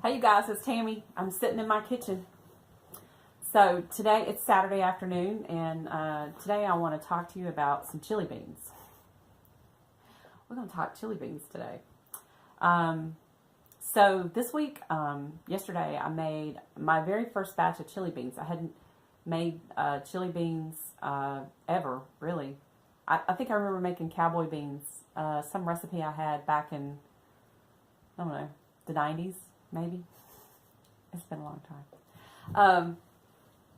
Hey you guys, it's Tammy. I'm sitting in my kitchen. So today it's Saturday afternoon, and today I want to talk to you about some chili beans. We're going to talk chili beans today. So this week, yesterday, I made my very first batch of chili beans. I hadn't made chili beans ever, really. I think I remember making cowboy beans, some recipe I had back in, I don't know, the 90s. Maybe. It's been a long time.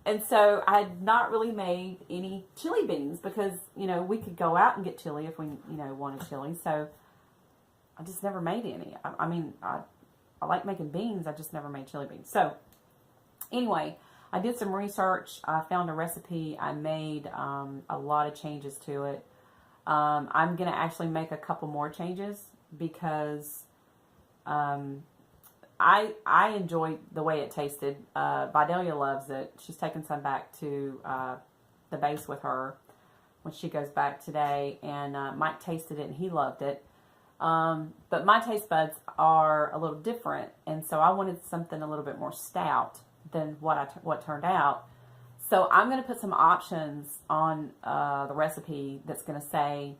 And so I had not really made any chili beans because, we could go out and get chili if we, wanted chili. So I just never made any. I like making beans. I just never made chili beans. So anyway, I did some research. I found a recipe. I made a lot of changes to it. I'm going to actually make a couple more changes because I enjoyed the way it tasted. Vidalia loves it. She's taken some back to the base with her when she goes back today. And Mike tasted it and he loved it. But my taste buds are a little different. And so I wanted something a little bit more stout than what turned out. So I'm going to put some options on the recipe that's going to say,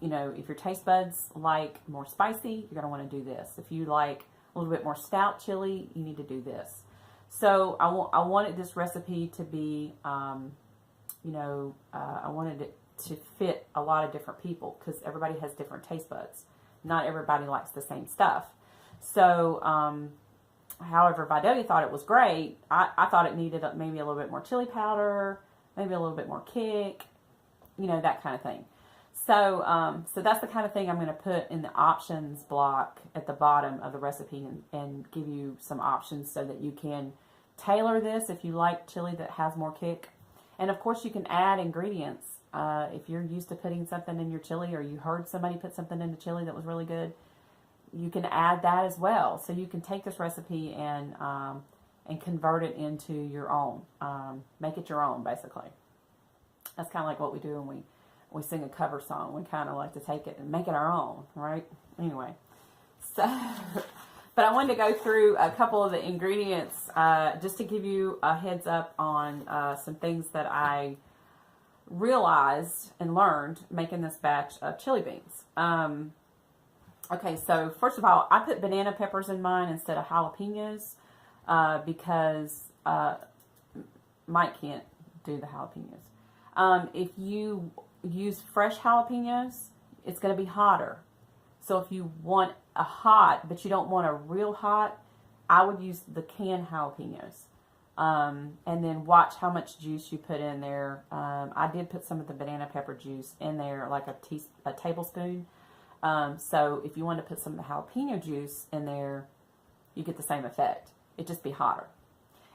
if your taste buds like more spicy, you're going to want to do this. If you like a little bit more stout chili, you need to do this. So I wanted this recipe to be, I wanted it to fit a lot of different people because everybody has different taste buds. Not everybody likes the same stuff. So, however, Vidalia thought it was great. I thought it needed maybe a little bit more chili powder, maybe a little bit more kick, that kind of thing. So, so that's the kind of thing I'm going to put in the options block at the bottom of the recipe and give you some options so that you can tailor this if you like chili that has more kick. And of course you can add ingredients. If you're used to putting something in your chili or you heard somebody put something into chili that was really good, you can add that as well. So you can take this recipe and convert it into your own. Make it your own, basically. That's kind of like what we do when we sing a cover song. We kind of like to take it and make it our own, right? Anyway, so, but I wanted to go through a couple of the ingredients just to give you a heads up on some things that I realized and learned making this batch of chili beans. Okay, so first of all, I put banana peppers in mine instead of jalapenos because Mike can't do the jalapenos. If you use fresh jalapenos, it's going to be hotter. So if you want a hot, but you don't want a real hot, I would use the canned jalapenos. And then watch how much juice you put in there. I did put some of the banana pepper juice in there, like a tablespoon. So if you want to put some jalapeno juice in there, you get the same effect. It'd just be hotter.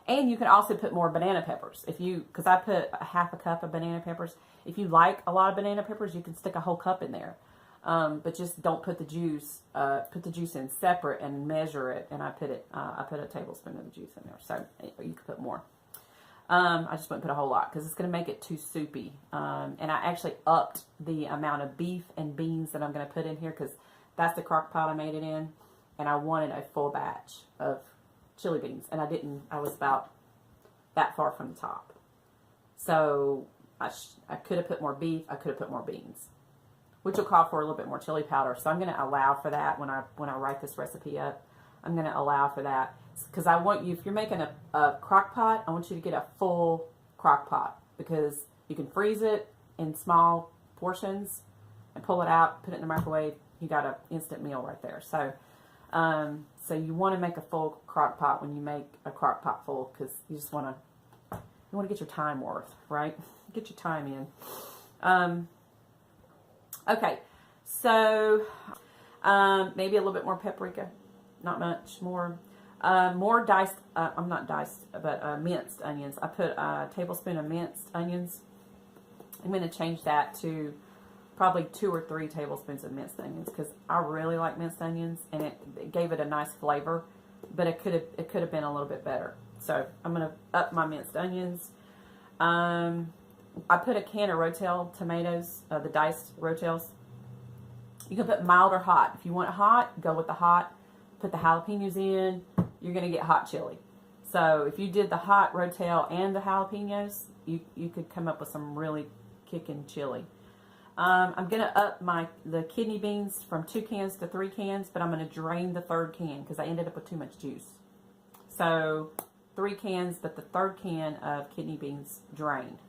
And you can also put more banana peppers. Because I put half a cup of banana peppers. If you like a lot of banana peppers, you can stick a whole cup in there. But just don't put the juice, put the juice in separate and measure it. And I put a tablespoon of the juice in there. So you could put more. I just wouldn't put a whole lot because it's going to make it too soupy. And I actually upped the amount of beef and beans that I'm going to put in here because that's the crock pot I made it in. And I wanted a full batch of chili beans. And I was about that far from the top. So I could have put more beef. I could have put more beans, which will call for a little bit more chili powder. So I'm going to allow for that when I write this recipe up. I'm going to allow for that because I want you, if you're making a crock pot, I want you to get a full crock pot because you can freeze it in small portions and pull it out, put it in the microwave. You got an instant meal right there. So, so you want to make a full crock pot when you make a crock pot full because you just want to get your time worth, right? Get your time in. Okay, so maybe a little bit more paprika, not much more. More diced, I'm not diced, but minced onions. I put a tablespoon of minced onions. I'm going to change that to probably 2 or 3 tablespoons of minced onions because I really like minced onions and it gave it a nice flavor, but it could have been a little bit better. So I'm going to up my minced onions. I put a can of Rotel tomatoes, the diced Rotels. You can put mild or hot. If you want it hot, go with the hot. Put the jalapenos in. you're going to get hot chili. So if you did the hot rotel and the jalapenos, you could come up with some really kicking chili. I'm going to up the kidney beans from 2 cans to 3 cans, but I'm going to drain the 3rd can because I ended up with too much juice. So 3 cans, but the 3rd can of kidney beans drained.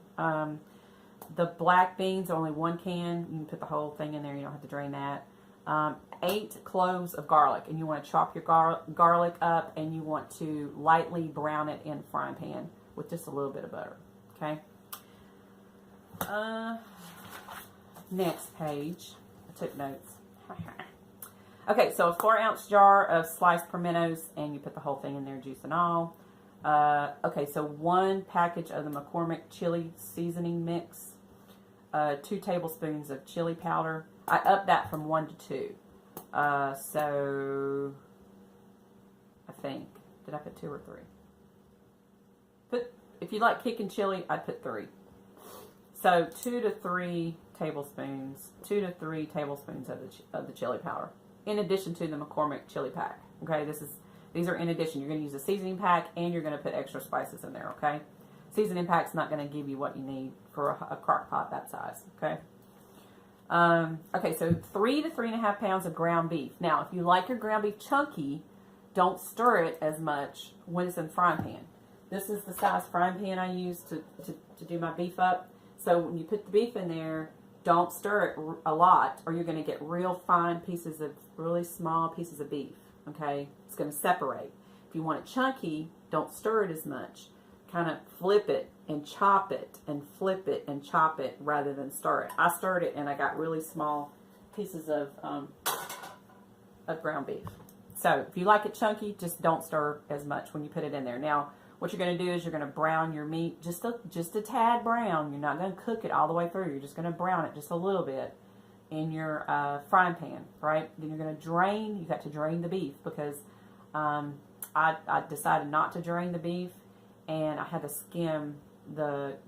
The black beans, only 1 can. You can put the whole thing in there. You don't have to drain that. 8 cloves of garlic, and you want to chop your garlic up, and you want to lightly brown it in a frying pan with just a little bit of butter. Okay. Next page. I took notes. Okay, so a 4-ounce jar of sliced pimentos, and you put the whole thing in there, juice and all. Okay, so 1 package of the McCormick chili seasoning mix. 2 tablespoons of chili powder. I upped that from 1 to 2. So I think, did I put 2 or 3? If you like kicking chili, I'd put 3. So 2 to 3 tablespoons of the chili powder, in addition to the McCormick chili pack. Okay, these are in addition. You're going to use a seasoning pack, and you're going to put extra spices in there. Okay, seasoning pack's not going to give you what you need for a crock pot that size. Okay. Okay, so 3 to 3.5 pounds of ground beef. Now, if you like your ground beef chunky, don't stir it as much when it's in the frying pan. This is the size frying pan I use to do my beef up. So when you put the beef in there, don't stir it a lot, or you're going to get real fine pieces of, really small pieces of beef. Okay, it's going to separate. If you want it chunky, don't stir it as much. Kind of flip it and chop it and flip it and chop it rather than stir it. I stirred it and I got really small pieces of ground beef. So if you like it chunky, just don't stir as much when you put it in there. Now, what you're going to do is you're going to brown your meat just a tad brown. You're not going to cook it all the way through. You're just going to brown it just a little bit in your frying pan, right? Then you're going to drain. You got to drain the beef because I decided not to drain the beef, and I had to skim the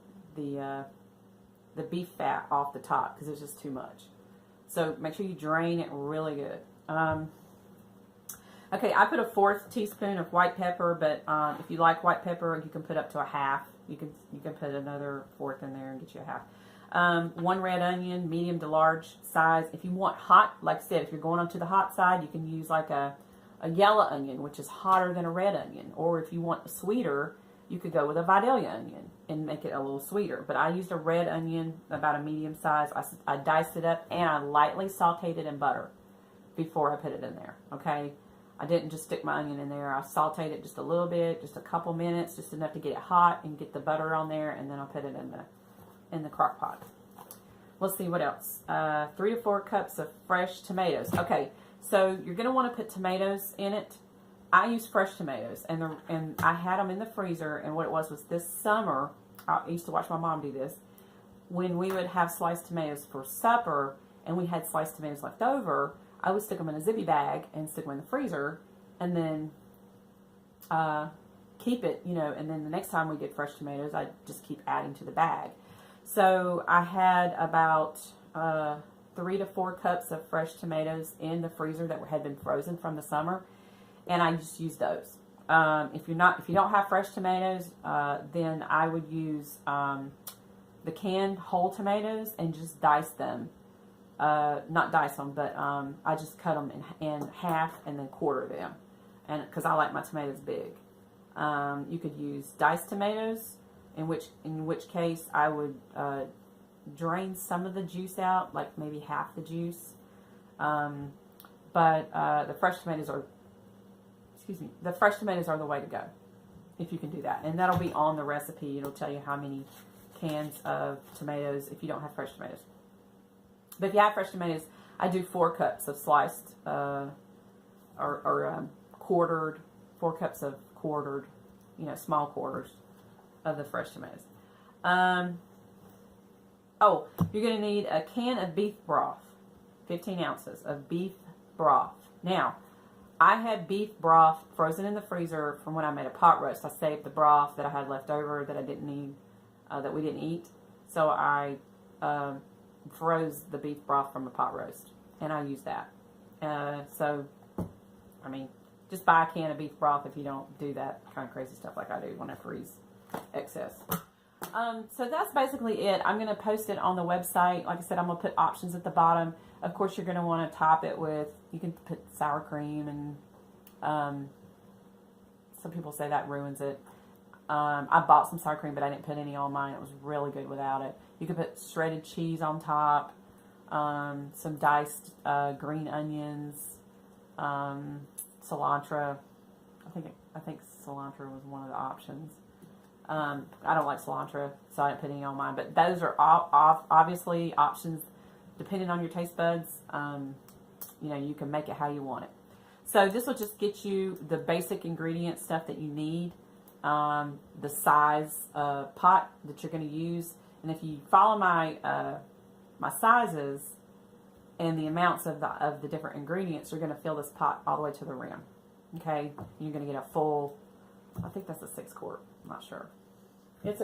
beef fat off the top because it was just too much. So make sure you drain it really good. Okay, I put a 1/4 teaspoon of white pepper, but if you like white pepper, you can put up to a half. You can put another 1/4 in there and get you a half. 1 red onion, medium to large size. If you want hot, like I said, if you're going on to the hot side, you can use like a yellow onion, which is hotter than a red onion. Or if you want sweeter, you could go with a Vidalia onion and make it a little sweeter. But I used a red onion, about a medium size. I diced it up and I lightly sauteed it in butter before I put it in there. Okay. I didn't just stick my onion in there. I sauteed it just a little bit, just a couple minutes, just enough to get it hot and get the butter on there, and then I'll put it in the crock pot. Let's see what else. 3 to 4 cups of fresh tomatoes. Okay, so you're going to want to put tomatoes in it. I use fresh tomatoes, and I had them in the freezer, and what it was this summer, I used to watch my mom do this, when we would have sliced tomatoes for supper, and we had sliced tomatoes left over, I would stick them in a zippy bag and stick them in the freezer, and then keep it, and then the next time we did fresh tomatoes, I'd just keep adding to the bag. So I had about 3 to 4 cups of fresh tomatoes in the freezer that had been frozen from the summer, and I just used those. If you don't have fresh tomatoes, then I would use the canned whole tomatoes and just dice them. Not dice them, but I just cut them in half and then quarter them, and because I like my tomatoes big. You could use diced tomatoes, in which case I would drain some of the juice out, like maybe half the juice. But the fresh tomatoes are, the way to go if you can do that, and that'll be on the recipe. It'll tell you how many cans of tomatoes if you don't have fresh tomatoes. But if you have fresh tomatoes, I do 4 cups of sliced or quartered, 4 cups of quartered, small quarters of the fresh tomatoes. Oh, you're going to need a can of beef broth, 15 ounces of beef broth. Now, I had beef broth frozen in the freezer from when I made a pot roast. I saved the broth that I had left over that I didn't need, that we didn't eat. So I froze the beef broth from a pot roast, and I used that. So, just buy a can of beef broth if you don't do that kind of crazy stuff like I do when I freeze excess. So that's basically it. I'm going to post it on the website. Like I said, I'm going to put options at the bottom. Of course, you're going to want to top it with, you can put sour cream, and some people say that ruins it. I bought some sour cream, but I didn't put any on mine. It was really good without it. You could put shredded cheese on top, some diced green onions, cilantro. I think cilantro was one of the options. I don't like cilantro, so I didn't put any on mine. But those are obviously options depending on your taste buds. You know, you can make it how you want it. So this will just get you the basic ingredient stuff that you need, the size pot that you're going to use, and if you follow my my sizes and the amounts of the different ingredients, you're going to fill this pot all the way to the rim. Okay, you're going to get a full. I think that's a 6 quart. I'm not sure. It's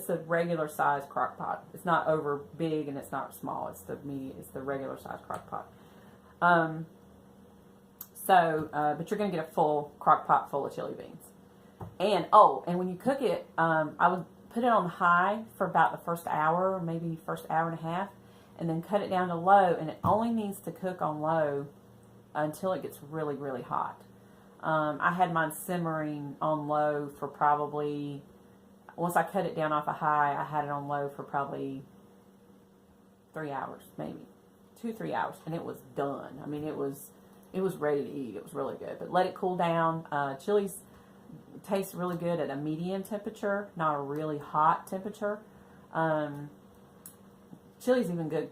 a regular size crock pot. It's not over big and it's not small. It's the medium. It's the regular size crock pot. But you're going to get a full crock pot full of chili beans. And and when you cook it, I would put it on high for about the first hour, maybe first hour and a half, and then cut it down to low. And it only needs to cook on low until it gets really, really hot. I had mine simmering on low for probably, once I cut it down off a high, I had it on low for probably 3 hours, maybe 2-3 hours, and it was done. I mean, it was ready to eat. It was really good. But let it cool down. Chilies taste really good at a medium temperature, not a really hot temperature. Chili's even good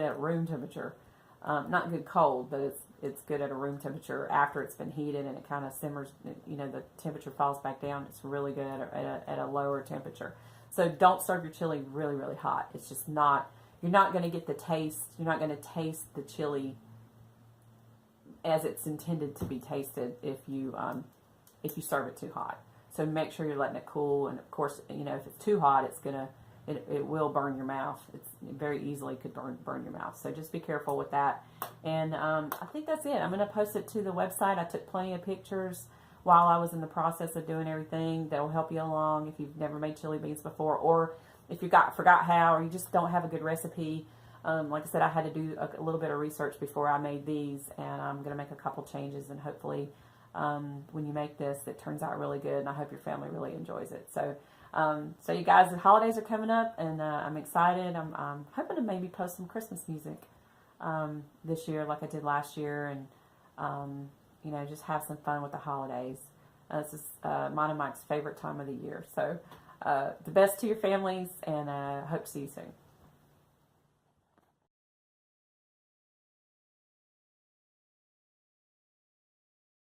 at room temperature. Not good cold, but it's good at a room temperature after it's been heated and it kind of simmers. You know, the temperature falls back down. It's really good at a lower temperature. So don't serve your chili really, really hot. It's just not. You're not going to get the taste. You're not going to taste the chili as it's intended to be tasted if you serve it too hot. So make sure you're letting it cool. And of course, you know, if it's too hot, it will burn your mouth. It's very easily could burn your mouth. So just be careful with that. And I think that's it. I'm going to post it to the website. I took plenty of pictures while I was in the process of doing everything that will help you along if you've never made chili beans before, or if you forgot how, or you just don't have a good recipe. Like I said, I had to do a little bit of research before I made these, and I'm going to make a couple changes, and hopefully when you make this, it turns out really good, and I hope your family really enjoys it. So so you guys, the holidays are coming up, and I'm excited. I'm hoping to maybe post some Christmas music this year like I did last year, and you know, just have some fun with the holidays. This is mine and Mike's favorite time of the year. So the best to your families, and hope to see you soon.